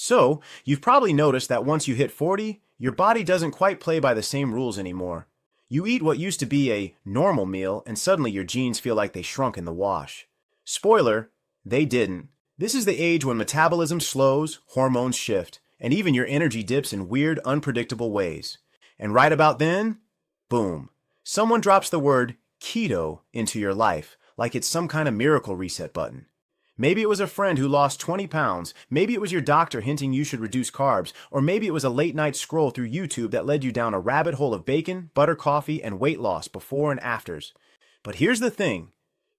So, you've probably noticed that once you hit 40, your body doesn't quite play by the same rules anymore. You eat what used to be a normal meal, and suddenly your genes feel like they shrunk in the wash. Spoiler, they didn't. This is the age when metabolism slows, hormones shift, and even your energy dips in weird, unpredictable ways. And right about then, boom, someone drops the word keto into your life, like it's some kind of miracle reset button. Maybe it was a friend who lost 20 pounds, maybe it was your doctor hinting you should reduce carbs, or maybe it was a late-night scroll through YouTube that led you down a rabbit hole of bacon, butter coffee, and weight loss before and afters. But here's the thing.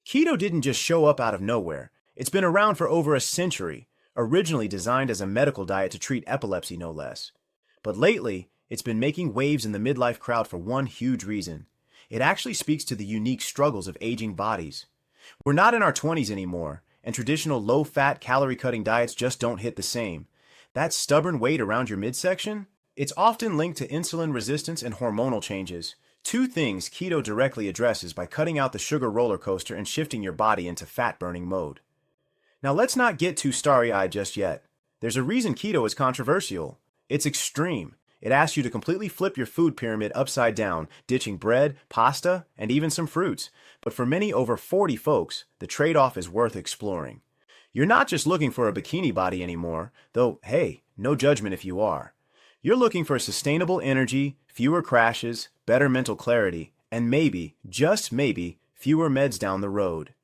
Keto didn't just show up out of nowhere. It's been around for over a century, originally designed as a medical diet to treat epilepsy no less. But lately, it's been making waves in the midlife crowd for one huge reason. It actually speaks to the unique struggles of aging bodies. We're not in our 20s anymore, and traditional low-fat, calorie-cutting diets just don't hit the same. That stubborn weight around your midsection? It's often linked to insulin resistance and hormonal changes. Two things keto directly addresses by cutting out the sugar roller coaster and shifting your body into fat-burning mode. Now let's not get too starry-eyed just yet. There's a reason keto is controversial. It's extreme. It asks you to completely flip your food pyramid upside down, ditching bread, pasta, and even some fruits. But for many over 40 folks, the trade-off is worth exploring. You're not just looking for a bikini body anymore, though, hey, no judgment if you are. You're looking for sustainable energy, fewer crashes, better mental clarity, and maybe, just maybe, fewer meds down the road.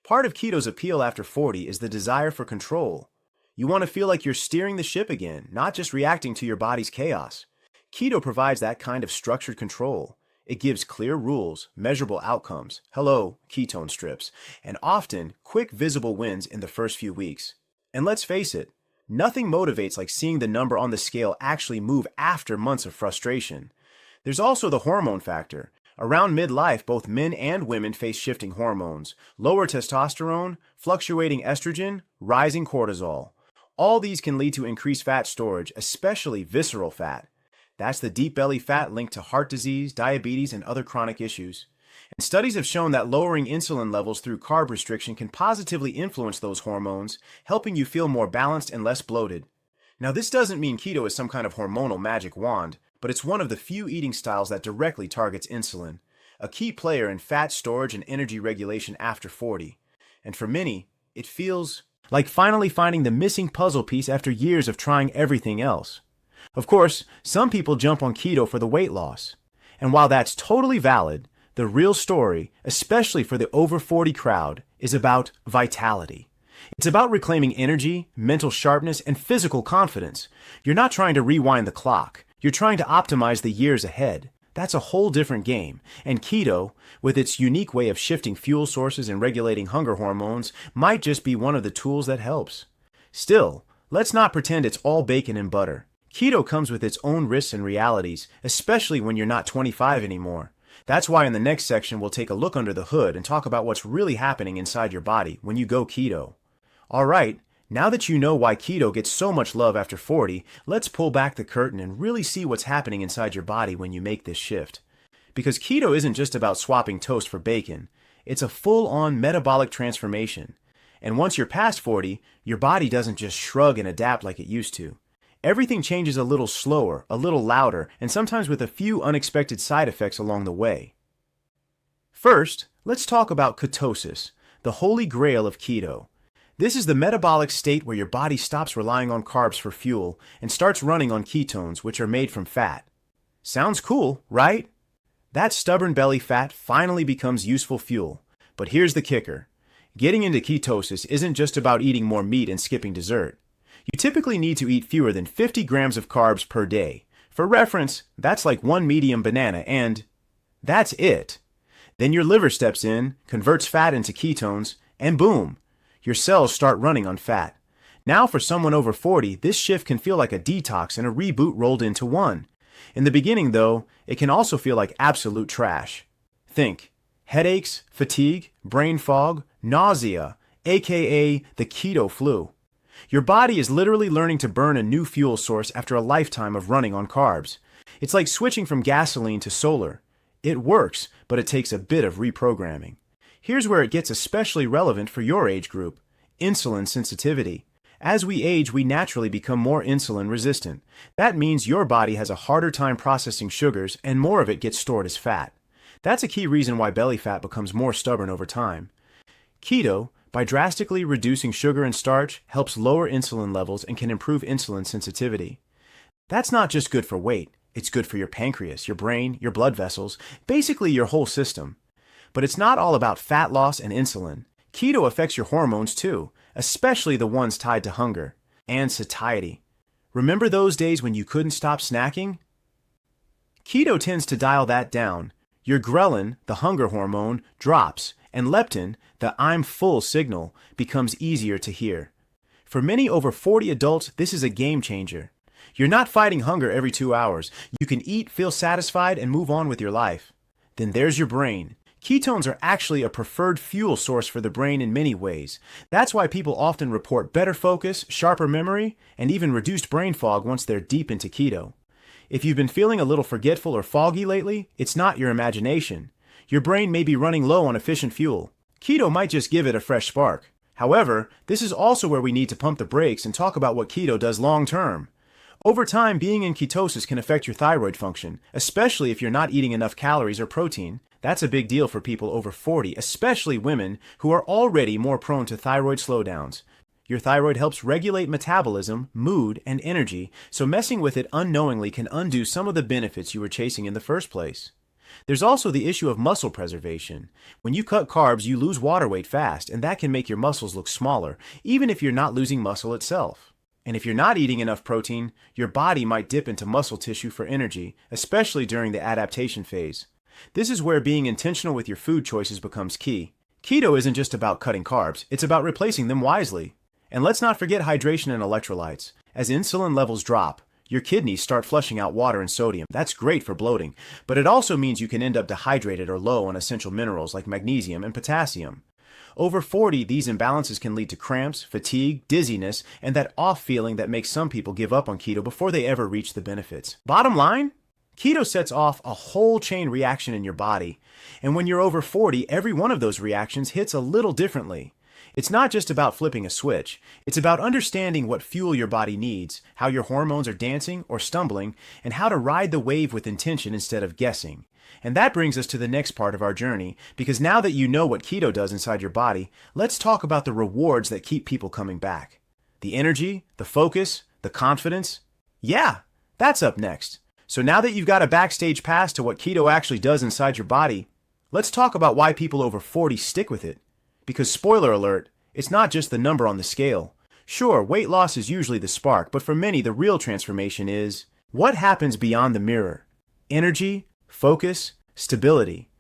Part of keto's appeal after 40 is the desire for control. You want to feel like you're steering the ship again, not just reacting to your body's chaos. Keto provides that kind of structured control. It gives clear rules, measurable outcomes, hello, ketone strips, and often quick visible wins in the first few weeks. And let's face it, nothing motivates like seeing the number on the scale actually move after months of frustration. There's also the hormone factor. Around midlife, both men and women face shifting hormones, lower testosterone, fluctuating estrogen, rising cortisol. All these can lead to increased fat storage, especially visceral fat. That's the deep belly fat linked to heart disease, diabetes, and other chronic issues. And studies have shown that lowering insulin levels through carb restriction can positively influence those hormones, helping you feel more balanced and less bloated. Now, this doesn't mean keto is some kind of hormonal magic wand, but it's one of the few eating styles that directly targets insulin, a key player in fat storage and energy regulation after 40. And for many, it feels like finally finding the missing puzzle piece after years of trying everything else. Of course, some people jump on keto for the weight loss. And while that's totally valid, the real story, especially for the over 40 crowd, is about vitality. It's about reclaiming energy, mental sharpness, and physical confidence. You're not trying to rewind the clock. You're trying to optimize the years ahead. That's a whole different game. And keto, with its unique way of shifting fuel sources and regulating hunger hormones, might just be one of the tools that helps. Still, let's not pretend it's all bacon and butter. Keto comes with its own risks and realities, especially when you're not 25 anymore. That's why in the next section we'll take a look under the hood and talk about what's really happening inside your body when you go keto. Alright, now that you know why keto gets so much love after 40, let's pull back the curtain and really see what's happening inside your body when you make this shift. Because keto isn't just about swapping toast for bacon, it's a full-on metabolic transformation. And once you're past 40, your body doesn't just shrug and adapt like it used to. Everything changes a little slower, a little louder, and sometimes with a few unexpected side effects along the way. First, let's talk about ketosis, the holy grail of keto. This is the metabolic state where your body stops relying on carbs for fuel and starts running on ketones, which are made from fat. Sounds cool, right? That stubborn belly fat finally becomes useful fuel. But here's the kicker. Getting into ketosis isn't just about eating more meat and skipping dessert. You typically need to eat fewer than 50 grams of carbs per day. For reference, that's like one medium banana and that's it. Then your liver steps in, converts fat into ketones, and boom, your cells start running on fat. Now for someone over 40, this shift can feel like a detox and a reboot rolled into one. In the beginning, though, it can also feel like absolute trash. Think headaches, fatigue, brain fog, nausea, aka the keto flu. Your body is literally learning to burn a new fuel source after a lifetime of running on carbs. It's like switching from gasoline to solar. It works, but it takes a bit of reprogramming. Here's where it gets especially relevant for your age group: insulin sensitivity. As we age, we naturally become more insulin resistant. That means your body has a harder time processing sugars and more of it gets stored as fat. That's a key reason why belly fat becomes more stubborn over time. Keto, by drastically reducing sugar and starch, helps lower insulin levels and can improve insulin sensitivity. That's not just good for weight, it's good for your pancreas, your brain, your blood vessels, basically your whole system. But it's not all about fat loss and insulin. Keto affects your hormones too, especially the ones tied to hunger and satiety. Remember those days when you couldn't stop snacking? Keto tends to dial that down. Your ghrelin, the hunger hormone, drops, and leptin, the I'm full signal, becomes easier to hear. For many over 40 adults, this is a game changer. You're not fighting hunger every 2 hours. You can eat, feel satisfied, and move on with your life. Then there's your brain. Ketones are actually a preferred fuel source for the brain in many ways. That's why people often report better focus, sharper memory, and even reduced brain fog once they're deep into keto. If you've been feeling a little forgetful or foggy lately, it's not your imagination. Your brain may be running low on efficient fuel. Keto might just give it a fresh spark. However, this is also where we need to pump the brakes and talk about what keto does long term. Over time, being in ketosis can affect your thyroid function, especially if you're not eating enough calories or protein. That's a big deal for people over 40, especially women who are already more prone to thyroid slowdowns. Your thyroid helps regulate metabolism, mood, and energy, so messing with it unknowingly can undo some of the benefits you were chasing in the first place. There's also the issue of muscle preservation. When you cut carbs, you lose water weight fast, and that can make your muscles look smaller, even if you're not losing muscle itself. And if you're not eating enough protein, your body might dip into muscle tissue for energy, especially during the adaptation phase. This is where being intentional with your food choices becomes key. Keto isn't just about cutting carbs, it's about replacing them wisely. And let's not forget hydration and electrolytes. As insulin levels drop, your kidneys start flushing out water and sodium. That's great for bloating, but it also means you can end up dehydrated or low on essential minerals like magnesium and potassium. Over 40, these imbalances can lead to cramps, fatigue, dizziness, and that off feeling that makes some people give up on keto before they ever reach the benefits. Bottom line? Keto sets off a whole chain reaction in your body, and when you're over 40, every one of those reactions hits a little differently. It's not just about flipping a switch, it's about understanding what fuel your body needs, how your hormones are dancing or stumbling, and how to ride the wave with intention instead of guessing. And that brings us to the next part of our journey, because now that you know what keto does inside your body, let's talk about the rewards that keep people coming back. The energy, the focus, the confidence. Yeah, that's up next. So now that you've got a backstage pass to what keto actually does inside your body, let's talk about why people over 40 stick with it. Because spoiler alert, it's not just the number on the scale. Sure, weight loss is usually the spark, but for many the real transformation is what happens beyond the mirror. Energy, focus, stability.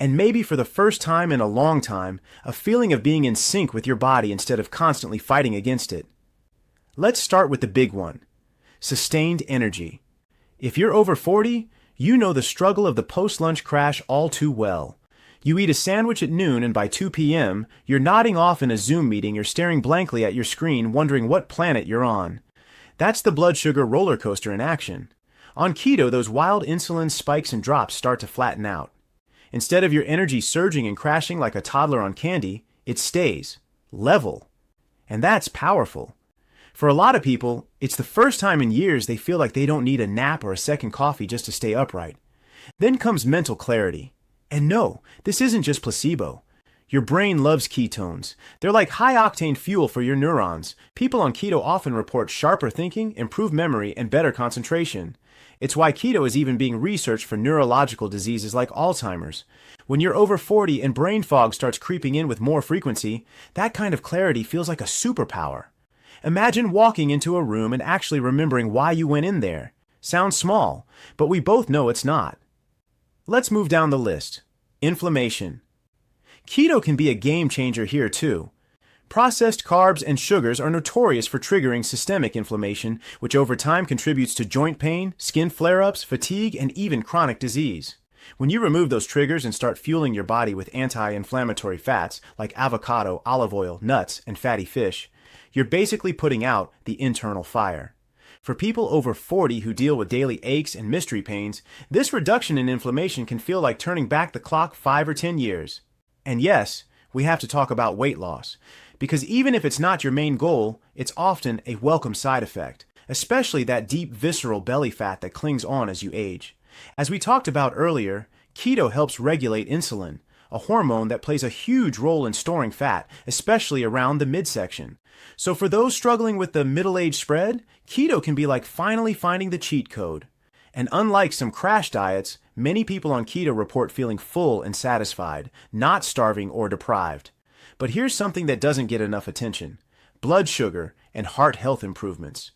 And maybe for the first time in a long time, a feeling of being in sync with your body instead of constantly fighting against it. Let's start with the big one. Sustained energy. If you're over 40, you know the struggle of the post-lunch crash all too well. You eat a sandwich at noon and by 2 p.m., you're nodding off in a Zoom meeting or staring blankly at your screen wondering what planet you're on. That's the blood sugar roller coaster in action. On keto, those wild insulin spikes and drops start to flatten out. Instead of your energy surging and crashing like a toddler on candy, it stays level. And that's powerful. For a lot of people, it's the first time in years they feel like they don't need a nap or a second coffee just to stay upright. Then comes mental clarity. And no, this isn't just placebo. Your brain loves ketones. They're like high-octane fuel for your neurons. People on keto often report sharper thinking, improved memory, and better concentration. It's why keto is even being researched for neurological diseases like Alzheimer's. When you're over 40 and brain fog starts creeping in with more frequency, that kind of clarity feels like a superpower. Imagine walking into a room and actually remembering why you went in there. Sounds small, but we both know it's not. Let's move down the list. Inflammation. Keto can be a game changer here too. Processed carbs and sugars are notorious for triggering systemic inflammation, which over time contributes to joint pain, skin flare-ups, fatigue, and even chronic disease. When you remove those triggers and start fueling your body with anti-inflammatory fats like avocado, olive oil, nuts, and fatty fish, you're basically putting out the internal fire. For people over 40 who deal with daily aches and mystery pains, this reduction in inflammation can feel like turning back the clock 5 or 10 years. And yes, we have to talk about weight loss, because even if it's not your main goal, it's often a welcome side effect, especially that deep visceral belly fat that clings on as you age. As we talked about earlier, keto helps regulate insulin, a hormone that plays a huge role in storing fat, especially around the midsection. So for those struggling with the middle-age spread, keto can be like finally finding the cheat code. And unlike some crash diets, many people on keto report feeling full and satisfied, not starving or deprived. But here's something that doesn't get enough attention: blood sugar and heart health improvements.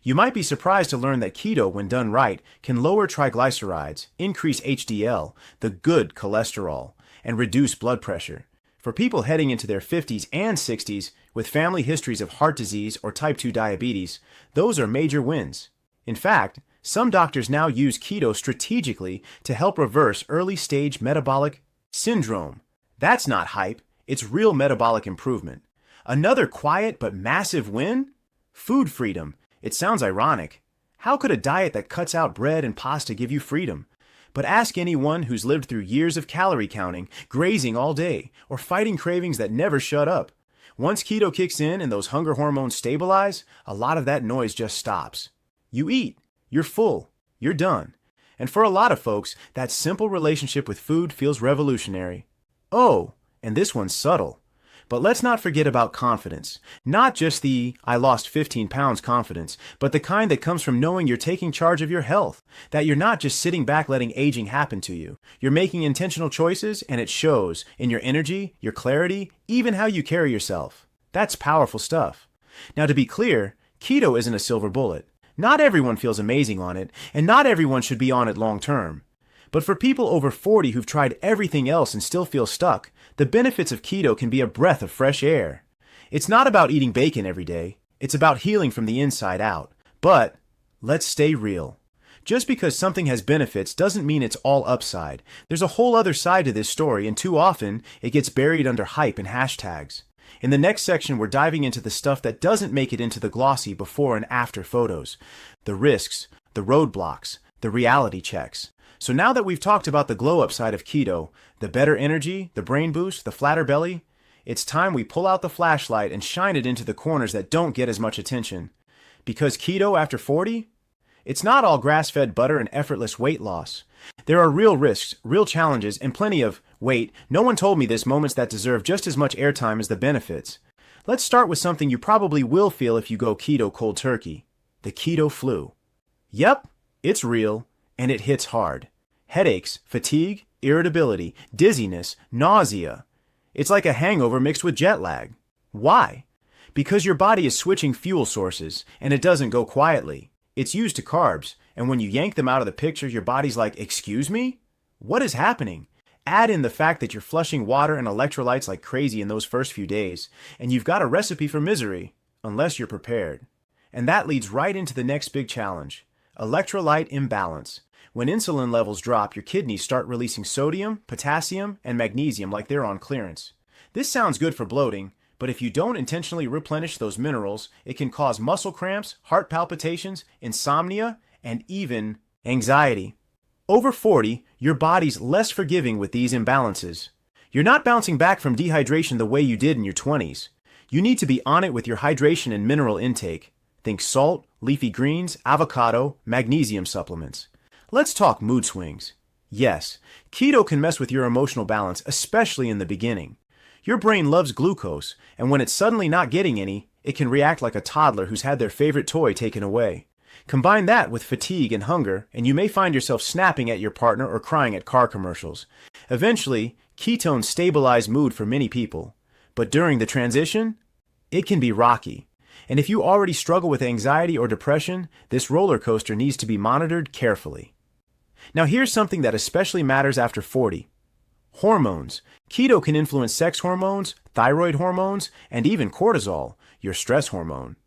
You might be surprised to learn that keto, when done right, can lower triglycerides, increase HDL, the good cholesterol, and reduce blood pressure. For people heading into their 50s and 60s with family histories of heart disease or type 2 diabetes, those are major wins. In fact, some doctors now use keto strategically to help reverse early-stage metabolic syndrome. That's not hype, it's real metabolic improvement. Another quiet but massive win? Food freedom. It sounds ironic. How could a diet that cuts out bread and pasta give you freedom? But ask anyone who's lived through years of calorie counting, grazing all day, or fighting cravings that never shut up. Once keto kicks in and those hunger hormones stabilize, a lot of that noise just stops. You eat, you're full, you're done. And for a lot of folks, that simple relationship with food feels revolutionary. Oh, and this one's subtle. But let's not forget about confidence. Not just the "I lost 15 pounds" confidence, but the kind that comes from knowing you're taking charge of your health, that you're not just sitting back letting aging happen to you. You're making intentional choices, and it shows in your energy, your clarity, even how you carry yourself. That's powerful stuff. Now, to be clear, keto isn't a silver bullet. Not everyone feels amazing on it, and not everyone should be on it long term. But for people over 40 who've tried everything else and still feel stuck, the benefits of keto can be a breath of fresh air. It's not about eating bacon every day. It's about healing from the inside out. But let's stay real. Just because something has benefits doesn't mean it's all upside. There's a whole other side to this story, and too often it gets buried under hype and hashtags. In the next section, we're diving into the stuff that doesn't make it into the glossy before and after photos. The risks, the roadblocks, the reality checks. So now that we've talked about the glow-up side of keto, the better energy, the brain boost, the flatter belly, it's time we pull out the flashlight and shine it into the corners that don't get as much attention. Because keto after 40? It's not all grass-fed butter and effortless weight loss. There are real risks, real challenges, and plenty of, wait, no one told me this, moments that deserve just as much airtime as the benefits. Let's start with something you probably will feel if you go keto cold turkey: the keto flu. Yep, it's real, and it hits hard. Headaches, fatigue, irritability, dizziness, nausea. It's like a hangover mixed with jet lag. Why? Because your body is switching fuel sources, and it doesn't go quietly. It's used to carbs, and when you yank them out of the picture, your body's like, "Excuse me? What is happening?" Add in the fact that you're flushing water and electrolytes like crazy in those first few days, and you've got a recipe for misery, unless you're prepared. And that leads right into the next big challenge: electrolyte imbalance. When insulin levels drop, your kidneys start releasing sodium, potassium, and magnesium like they're on clearance. This sounds good for bloating, but if you don't intentionally replenish those minerals, it can cause muscle cramps, heart palpitations, insomnia, and even anxiety. Over 40, your body's less forgiving with these imbalances. You're not bouncing back from dehydration the way you did in your 20s. You need to be on it with your hydration and mineral intake. Think salt, leafy greens, avocado, magnesium supplements. Let's talk mood swings. Yes, keto can mess with your emotional balance, especially in the beginning. Your brain loves glucose, and when it's suddenly not getting any, it can react like a toddler who's had their favorite toy taken away. Combine that with fatigue and hunger, and you may find yourself snapping at your partner or crying at car commercials. Eventually, ketones stabilize mood for many people. But during the transition, it can be rocky. And if you already struggle with anxiety or depression, this roller coaster needs to be monitored carefully. Now here's something that especially matters after 40. Hormones. Keto can influence sex hormones, thyroid hormones, and even cortisol, your stress hormone.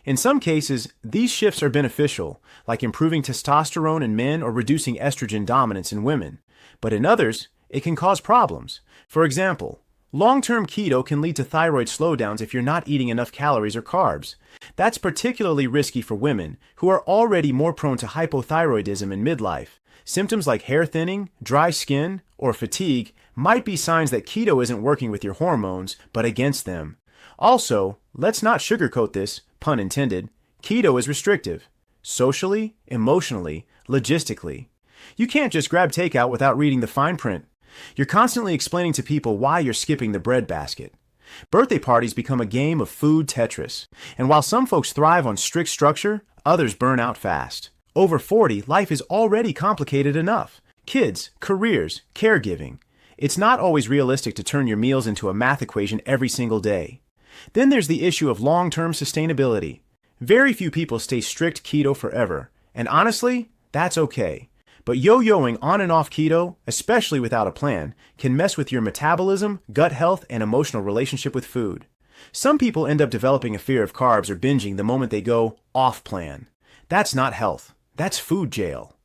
In some cases, these shifts are beneficial, like improving testosterone in men or reducing estrogen dominance in women. But in others, it can cause problems. For example, long-term keto can lead to thyroid slowdowns if you're not eating enough calories or carbs. That's particularly risky for women, who are already more prone to hypothyroidism in midlife. Symptoms like hair thinning, dry skin, or fatigue might be signs that keto isn't working with your hormones, but against them. Also, let's not sugarcoat this, pun intended. Keto is restrictive. Socially, emotionally, logistically. You can't just grab takeout without reading the fine print. You're constantly explaining to people why you're skipping the bread basket. Birthday parties become a game of food Tetris. And while some folks thrive on strict structure, others burn out fast. Over 40, life is already complicated enough. Kids, careers, caregiving. It's not always realistic to turn your meals into a math equation every single day. Then there's the issue of long-term sustainability. Very few people stay strict keto forever, and honestly, that's okay. But yo-yoing on and off keto, especially without a plan, can mess with your metabolism, gut health, and emotional relationship with food. Some people end up developing a fear of carbs or binging the moment they go off plan. That's not health. That's food jail.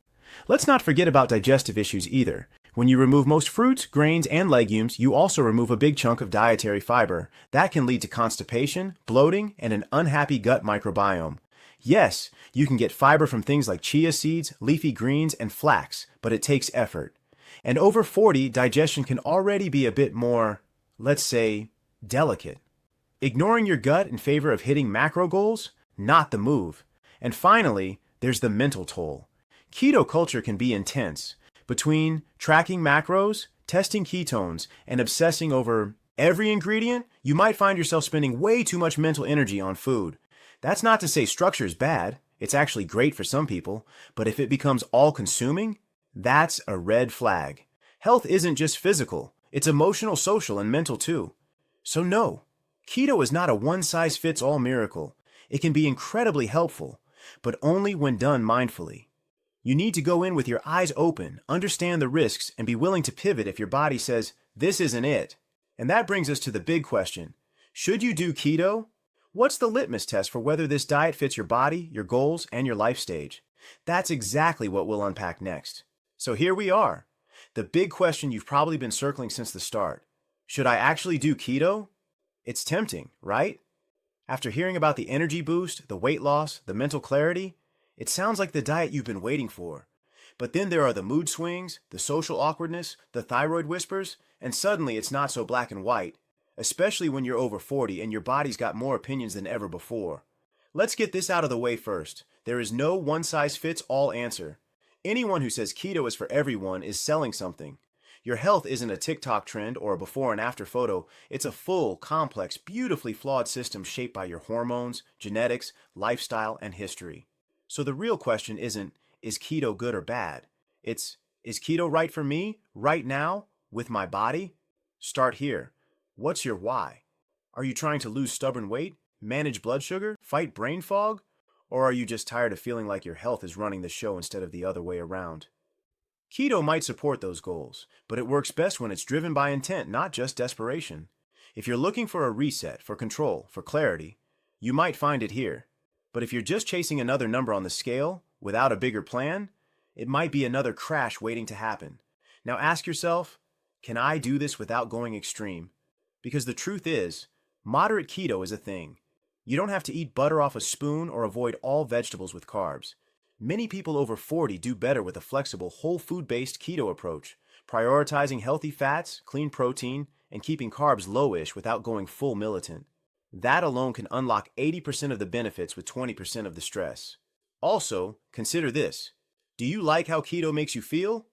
Let's not forget about digestive issues either. When you remove most fruits, grains, and legumes, you also remove a big chunk of dietary fiber. That can lead to constipation, bloating, and an unhappy gut microbiome. Yes, you can get fiber from things like chia seeds, leafy greens, and flax, but it takes effort. And over 40, digestion can already be a bit more, let's say, delicate. Ignoring your gut in favor of hitting macro goals? Not the move. And finally, there's the mental toll. Keto culture can be intense. Between tracking macros, testing ketones, and obsessing over every ingredient, you might find yourself spending way too much mental energy on food. That's not to say structure is bad. It's actually great for some people. But if it becomes all-consuming, that's a red flag. Health isn't just physical. It's emotional, social, and mental too. So no, keto is not a one-size-fits-all miracle. It can be incredibly helpful, but only when done mindfully. You need to go in with your eyes open, understand the risks, and be willing to pivot if your body says, this isn't it. And that brings us to the big question. Should you do keto? What's the litmus test for whether this diet fits your body, your goals, and your life stage? That's exactly what we'll unpack next. So here we are. The big question you've probably been circling since the start. Should I actually do keto? It's tempting, right? After hearing about the energy boost, the weight loss, the mental clarity, it sounds like the diet you've been waiting for. But then there are the mood swings, the social awkwardness, the thyroid whispers, and suddenly it's not so black and white, especially when you're over 40 and your body's got more opinions than ever before. Let's get this out of the way first. There is no one-size-fits-all answer. Anyone who says keto is for everyone is selling something. Your health isn't a TikTok trend or a before and after photo. It's a full, complex, beautifully flawed system shaped by your hormones, genetics, lifestyle, and history. So the real question isn't, is keto good or bad? It's, is keto right for me, right now, with my body? Start here. What's your why? Are you trying to lose stubborn weight, manage blood sugar, fight brain fog? Or are you just tired of feeling like your health is running the show instead of the other way around? Keto might support those goals, but it works best when it's driven by intent, not just desperation. If you're looking for a reset, for control, for clarity, you might find it here. But if you're just chasing another number on the scale, without a bigger plan, it might be another crash waiting to happen. Now ask yourself, can I do this without going extreme? Because the truth is, moderate keto is a thing. You don't have to eat butter off a spoon or avoid all vegetables with carbs. Many people over 40 do better with a flexible, whole food-based keto approach, prioritizing healthy fats, clean protein, and keeping carbs lowish without going full militant. That alone can unlock 80% of the benefits with 20% of the stress. Also, consider this. Do you like how keto makes you feel?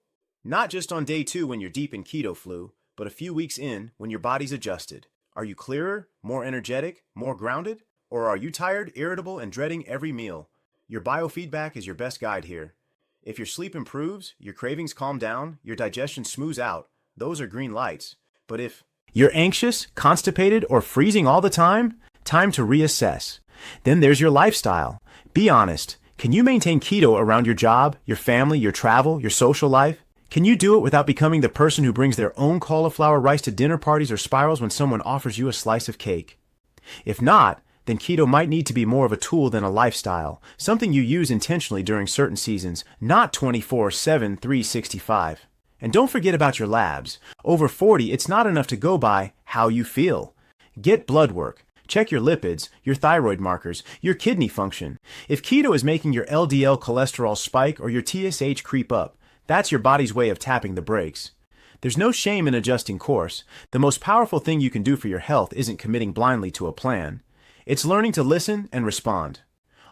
Not just on day 2 when you're deep in keto flu, but a few weeks in when your body's adjusted. Are you clearer, more energetic, more grounded? Or are you tired, irritable, and dreading every meal? Your biofeedback is your best guide here. If your sleep improves, your cravings calm down, your digestion smooths out, those are green lights. But if you're anxious, constipated, or freezing all the time to reassess. Then there's your lifestyle. Be honest. Can you maintain keto around your job, your family, your travel, your social life? Can you do it without becoming the person who brings their own cauliflower rice to dinner parties or spirals when someone offers you a slice of cake? If not, then keto might need to be more of a tool than a lifestyle, something you use intentionally during certain seasons, not 24/7, 365. And don't forget about your labs. Over 40, it's not enough to go by how you feel. Get blood work. Check your lipids, your thyroid markers, your kidney function. If keto is making your LDL cholesterol spike or your TSH creep up, that's your body's way of tapping the brakes. There's no shame in adjusting course. The most powerful thing you can do for your health isn't committing blindly to a plan. It's learning to listen and respond.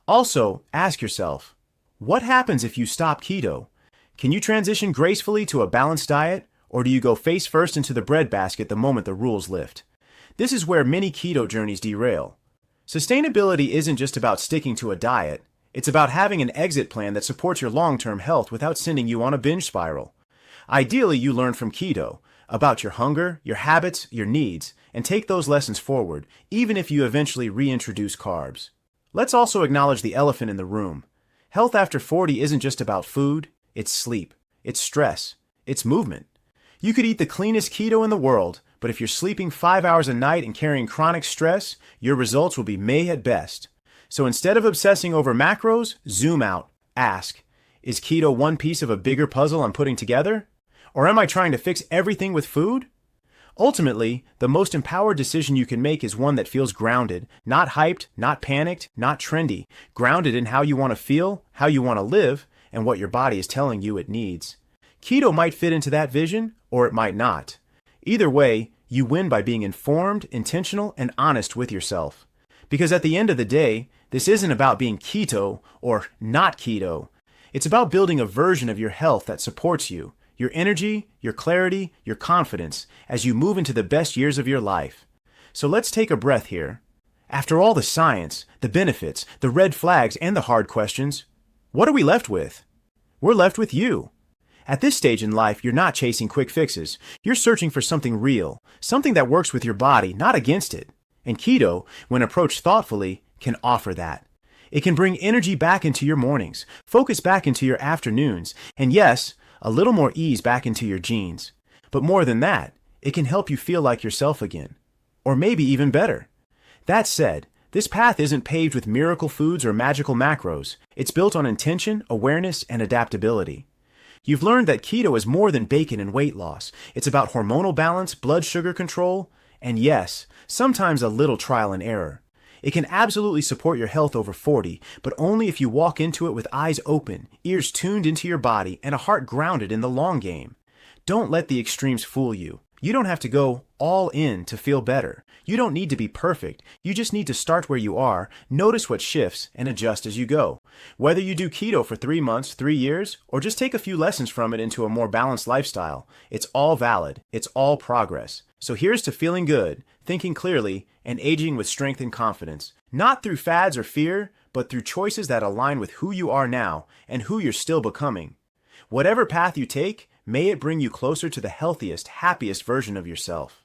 Also, ask yourself, what happens if you stop keto? Can you transition gracefully to a balanced diet, or do you go face first into the breadbasket the moment the rules lift? This is where many keto journeys derail. Sustainability isn't just about sticking to a diet. It's about having an exit plan that supports your long-term health without sending you on a binge spiral. Ideally, you learn from keto about your hunger, your habits, your needs, and take those lessons forward, even if you eventually reintroduce carbs. Let's also acknowledge the elephant in the room. Health after 40 isn't just about food, it's sleep, it's stress, it's movement. You could eat the cleanest keto in the world, but if you're sleeping 5 hours a night and carrying chronic stress, your results will be meh at best. So instead of obsessing over macros, zoom out. Ask, is keto one piece of a bigger puzzle I'm putting together? Or am I trying to fix everything with food? Ultimately, the most empowered decision you can make is one that feels grounded, not hyped, not panicked, not trendy, grounded in how you want to feel, how you want to live, and what your body is telling you it needs. Keto might fit into that vision, or it might not. Either way, you win by being informed, intentional, and honest with yourself. Because at the end of the day, this isn't about being keto or not keto. It's about building a version of your health that supports you, your energy, your clarity, your confidence as you move into the best years of your life. So let's take a breath here. After all the science, the benefits, the red flags, and the hard questions, what are we left with? We're left with you. At this stage in life, you're not chasing quick fixes. You're searching for something real, something that works with your body, not against it. And keto, when approached thoughtfully, can offer that. It can bring energy back into your mornings, focus back into your afternoons, and yes, a little more ease back into your genes. But more than that, it can help you feel like yourself again. Or maybe even better. That said, this path isn't paved with miracle foods or magical macros. It's built on intention, awareness, and adaptability. You've learned that keto is more than bacon and weight loss. It's about hormonal balance, blood sugar control, and yes, sometimes a little trial and error. It can absolutely support your health over 40, but only if you walk into it with eyes open, ears tuned into your body, and a heart grounded in the long game. Don't let the extremes fool you. You don't have to go all in to feel better. You don't need to be perfect. You just need to start where you are, notice what shifts, and adjust as you go. Whether you do keto for 3 months, 3 years, or just take a few lessons from it into a more balanced lifestyle, it's all valid. It's all progress. So here's to feeling good, thinking clearly, and aging with strength and confidence. Not through fads or fear, but through choices that align with who you are now and who you're still becoming. Whatever path you take, may it bring you closer to the healthiest, happiest version of yourself.